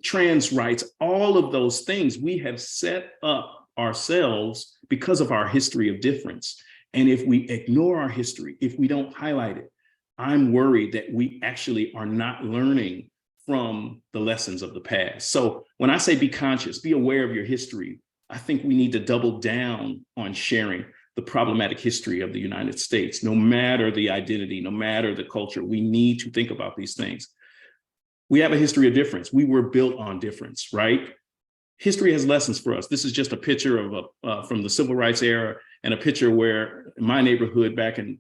trans rights, all of those things we have set up ourselves because of our history of difference. And if we ignore our history, if we don't highlight it, I'm worried that we actually are not learning from the lessons of the past. So when I say be conscious, be aware of your history, I think we need to double down on sharing the problematic history of the United States. No matter the identity, no matter the culture, we need to think about these things. We have a history of difference. We were built on difference, right? History has lessons for us. This is just a picture of from the civil rights era, and a picture where in my neighborhood back in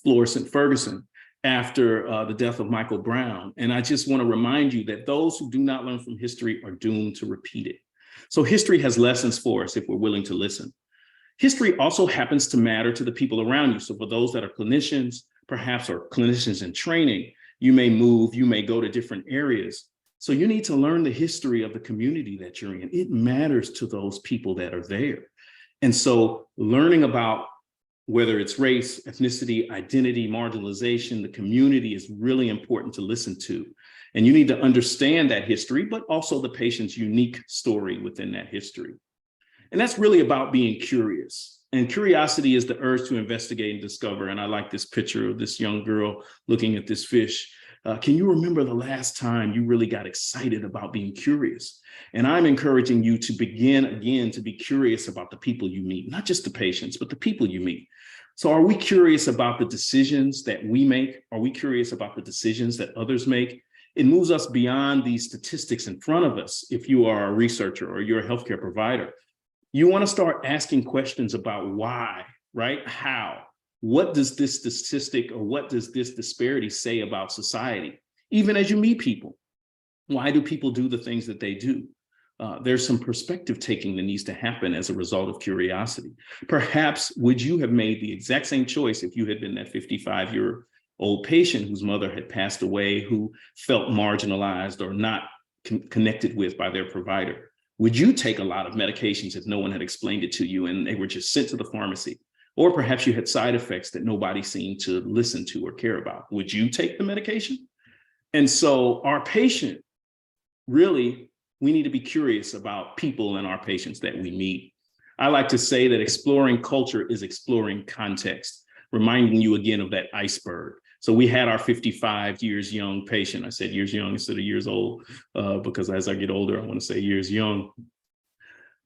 Florissant, Ferguson, after the death of Michael Brown. And I just want to remind you that those who do not learn from history are doomed to repeat it. So history has lessons for us if we're willing to listen. History also happens to matter to the people around you. So for those that are clinicians, perhaps, or clinicians in training, You may move, you may go to different areas. So you need to learn the history of the community that you're in. It matters to those people that are there. And so learning about whether it's race, ethnicity, identity, marginalization, the community is really important to listen to. And you need to understand that history, but also the patient's unique story within that history. And that's really about being curious. And curiosity is the urge to investigate and discover. And I like this picture of this young girl looking at this fish. Can you remember the last time you really got excited about being curious? And I'm encouraging you to begin again to be curious about the people you meet, not just the patients, but the people you meet. So are we curious about the decisions that we make? Are we curious about the decisions that others make? It moves us beyond these statistics in front of us. If you are a researcher or you're a healthcare provider, you want to start asking questions about why, right? How? What does this statistic or what does this disparity say about society? Even as you meet people, why do people do the things that they do? There's some perspective taking that needs to happen as a result of curiosity. Perhaps would you have made the exact same choice if you had been that 55-year-old patient whose mother had passed away, who felt marginalized or not connected with by their provider? Would you take a lot of medications if no one had explained it to you and they were just sent to the pharmacy? Or perhaps you had side effects that nobody seemed to listen to or care about. Would you take the medication? And so our patient, really, we need to be curious about people and our patients that we meet. I like to say that exploring culture is exploring context, reminding you again of that iceberg. So we had our 55 years young patient. I said years young instead of years old, because as I get older, I want to say years young.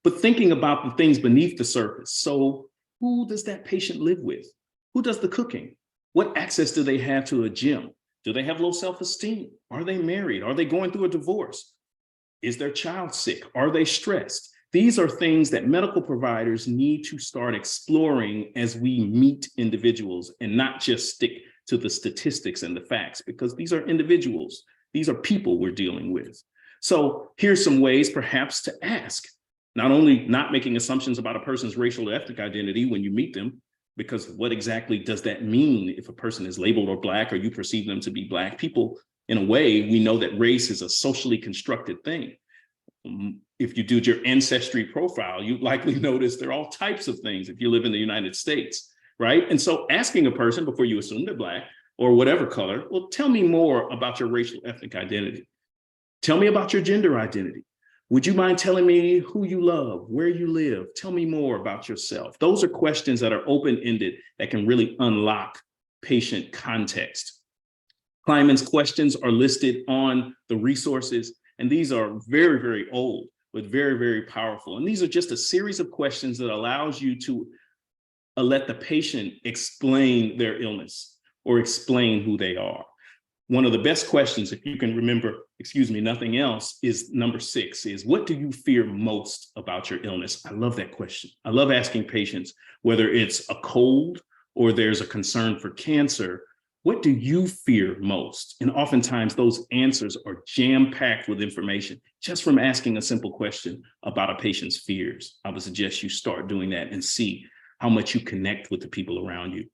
But thinking about the things beneath the surface. So who does that patient live with? Who does the cooking? What access do they have to a gym? Do they have low self-esteem? Are they married? Are they going through a divorce? Is their child sick? Are they stressed? These are things that medical providers need to start exploring as we meet individuals and not just stick to the statistics and the facts, because these are individuals. These are people we're dealing with. So here's some ways perhaps to ask, not only not making assumptions about a person's racial or ethnic identity when you meet them, because what exactly does that mean if a person is labeled or Black or you perceive them to be Black? People, in a way, we know that race is a socially constructed thing. If you do your ancestry profile, you likely notice there are all types of things if you live in the United States, right? And so asking a person before you assume they're Black or whatever color, well, tell me more about your racial ethnic identity. Tell me about your gender identity. Would you mind telling me who you love, where you live? Tell me more about yourself. Those are questions that are open-ended that can really unlock patient context. Kleinman's questions are listed on the resources, and these are very, very old, but very, very powerful. And these are just a series of questions that allows you to let the patient explain their illness or explain who they are. One of the best questions, if you can remember, nothing else, is number 6, is what do you fear most about your illness? I love that question. I love asking patients, whether it's a cold or there's a concern for cancer, what do you fear most? And oftentimes those answers are jam-packed with information just from asking a simple question about a patient's fears. I would suggest you start doing that and see how much you connect with the people around you.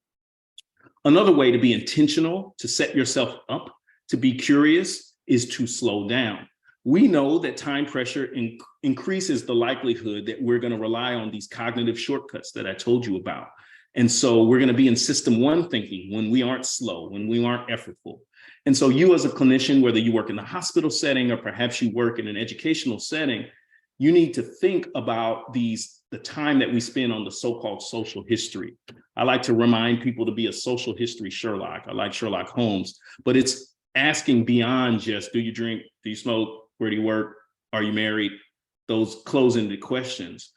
Another way to be intentional, to set yourself up, to be curious, is to slow down. We know that time pressure increases the likelihood that we're going to rely on these cognitive shortcuts that I told you about. And so we're going to be in system 1 thinking when we aren't slow, when we aren't effortful. And so you as a clinician, whether you work in the hospital setting or perhaps you work in an educational setting, you need to think about the time that we spend on the so-called social history. I like to remind people to be a social history Sherlock. I like Sherlock Holmes, but it's asking beyond just, do you drink, do you smoke, where do you work, are you married? Those close-ended questions.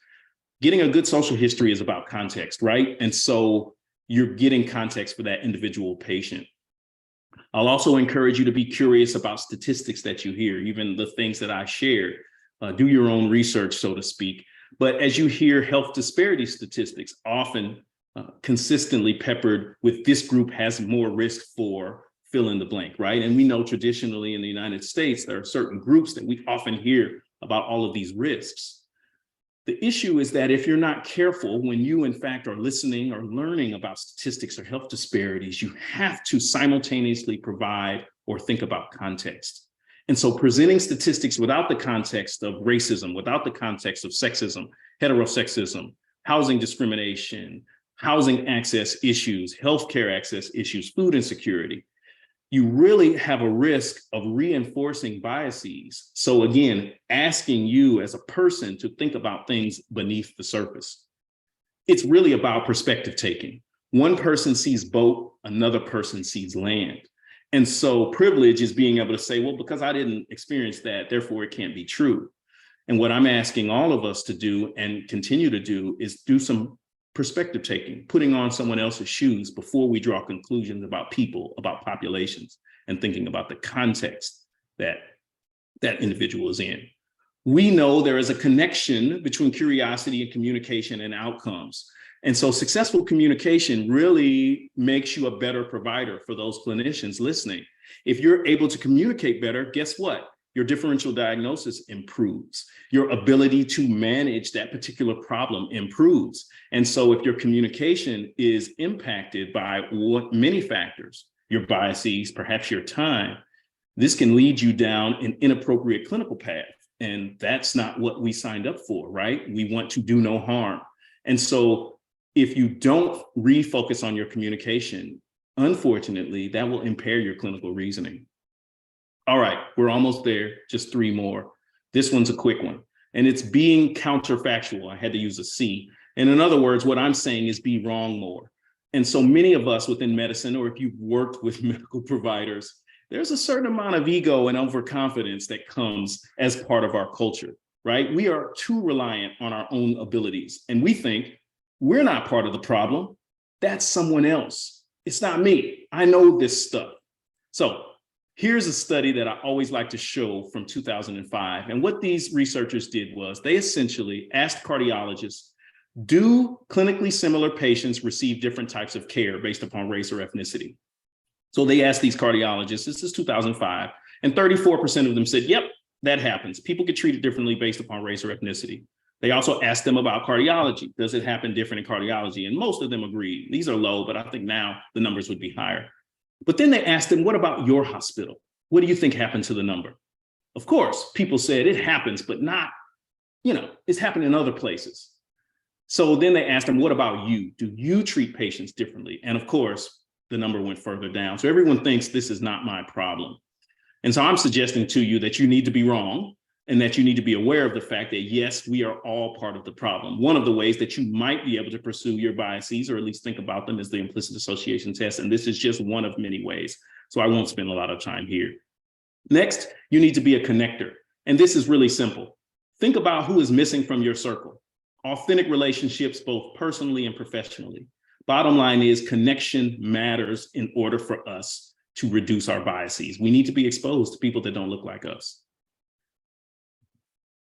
Getting a good social history is about context, right? And so you're getting context for that individual patient. I'll also encourage you to be curious about statistics that you hear, even the things that I shared. Do your own research, so to speak. But as you hear health disparity statistics, often consistently peppered with this group has more risk for fill in the blank, right? And we know traditionally in the United States, there are certain groups that we often hear about all of these risks. The issue is that if you're not careful, when you in fact are listening or learning about statistics or health disparities, you have to simultaneously provide or think about context. And so presenting statistics without the context of racism, without the context of sexism, heterosexism, housing discrimination, housing access issues, healthcare access issues, food insecurity, you really have a risk of reinforcing biases. So again, asking you as a person to think about things beneath the surface. It's really about perspective taking. One person sees boat, another person sees land. And so privilege is being able to say, well, because I didn't experience that, therefore it can't be true. And what I'm asking all of us to do and continue to do is do some perspective taking, putting on someone else's shoes before we draw conclusions about people, about populations, and thinking about the context that that individual is in. We know there is a connection between curiosity and communication and outcomes. And so successful communication really makes you a better provider for those clinicians listening. If you're able to communicate better, guess what? Your differential diagnosis improves. Your ability to manage that particular problem improves. And so if your communication is impacted by many factors, your biases, perhaps your time, this can lead you down an inappropriate clinical path. And that's not what we signed up for, right? We want to do no harm. And so if you don't refocus on your communication, unfortunately, that will impair your clinical reasoning. All right, we're almost there, just 3 more. This one's a quick one, and it's being counterfactual. I had to use a C. And in other words, what I'm saying is be wrong more. And so many of us within medicine, or if you've worked with medical providers, there's a certain amount of ego and overconfidence that comes as part of our culture, right? We are too reliant on our own abilities, and we think we're not part of the problem. That's someone else. It's not me. I know this stuff. So here's a study that I always like to show from 2005. And what these researchers did was they essentially asked cardiologists, do clinically similar patients receive different types of care based upon race or ethnicity? So they asked these cardiologists, this is 2005, and 34% of them said, yep, that happens. People get treated differently based upon race or ethnicity. They also asked them about cardiology. Does it happen different in cardiology? And most of them agreed. These are low, but I think now the numbers would be higher. But then they asked them, what about your hospital? What do you think happened to the number? Of course, people said it happens, but not, it's happening in other places. So then they asked them, what about you? Do you treat patients differently? And of course, the number went further down. So everyone thinks this is not my problem. And so I'm suggesting to you that you need to be wrong and that you need to be aware of the fact that, yes, we are all part of the problem. One of the ways that you might be able to pursue your biases, or at least think about them, is the implicit association test. And this is just one of many ways. So I won't spend a lot of time here. Next, you need to be a connector. And this is really simple. Think about who is missing from your circle. Authentic relationships, both personally and professionally. Bottom line is connection matters in order for us to reduce our biases. We need to be exposed to people that don't look like us.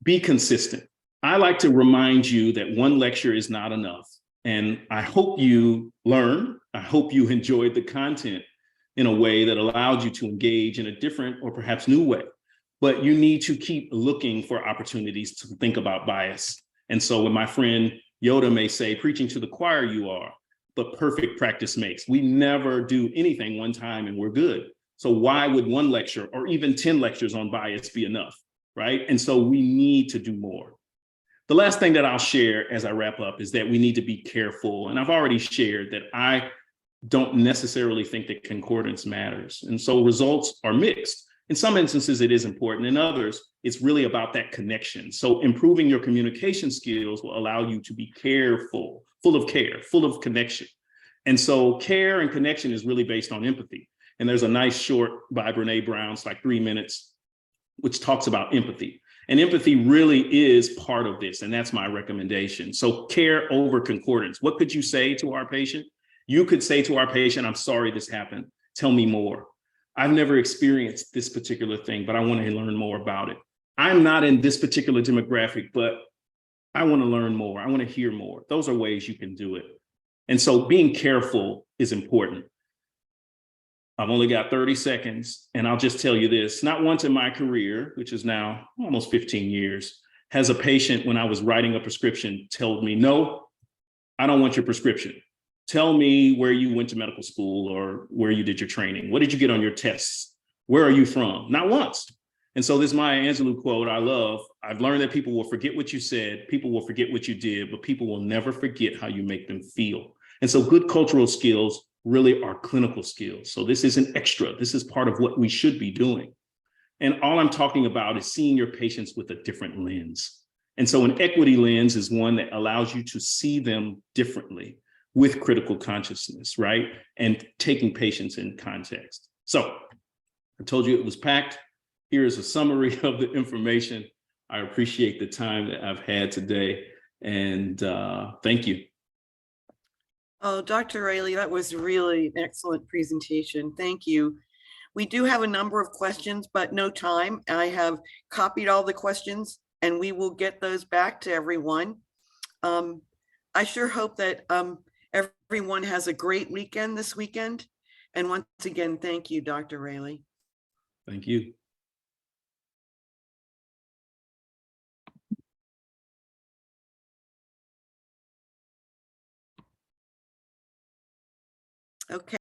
Be consistent. I like to remind you that one lecture is not enough. And I hope you learned. I hope you enjoyed the content in a way that allowed you to engage in a different or perhaps new way. But you need to keep looking for opportunities to think about bias. And so when my friend Yoda may say, preaching to the choir you are, but perfect practice makes. We never do anything one time and we're good. So why would one lecture or even 10 lectures on bias be enough, right? And so we need to do more. The last thing that I'll share as I wrap up is that we need to be careful. And I've already shared that I don't necessarily think that concordance matters. And so results are mixed. In some instances, it is important. In others, it's really about that connection. So improving your communication skills will allow you to be careful, full of care, full of connection. And so care and connection is really based on empathy. And there's a nice short by Brene Brown, it's like 3 minutes, which talks about empathy. And empathy really is part of this. And that's my recommendation. So care over concordance. What could you say to our patient? You could say to our patient, I'm sorry this happened. Tell me more. I've never experienced this particular thing, but I want to learn more about it. I'm not in this particular demographic, but I want to learn more. I want to hear more. Those are ways you can do it. And so being careful is important. I've only got 30 seconds, and I'll just tell you this. Not once in my career, which is now almost 15 years, has a patient, when I was writing a prescription, told me, no, I don't want your prescription. Tell me where you went to medical school or where you did your training. What did you get on your tests? Where are you from? Not once. And so this Maya Angelou quote I love, I've learned that people will forget what you said, people will forget what you did, but people will never forget how you make them feel. And so good cultural skills really are clinical skills. So this isn't extra. This is part of what we should be doing. And all I'm talking about is seeing your patients with a different lens. And so an equity lens is one that allows you to see them differently with critical consciousness, right? And taking patients in context. So I told you it was packed. Here is a summary of the information. I appreciate the time that I've had today, and thank you. Oh, Dr. Railey, that was really an excellent presentation. Thank you. We do have a number of questions, but no time. I have copied all the questions and we will get those back to everyone. I sure hope that everyone has a great weekend this weekend. And once again, thank you, Dr. Railey. Thank you. Okay.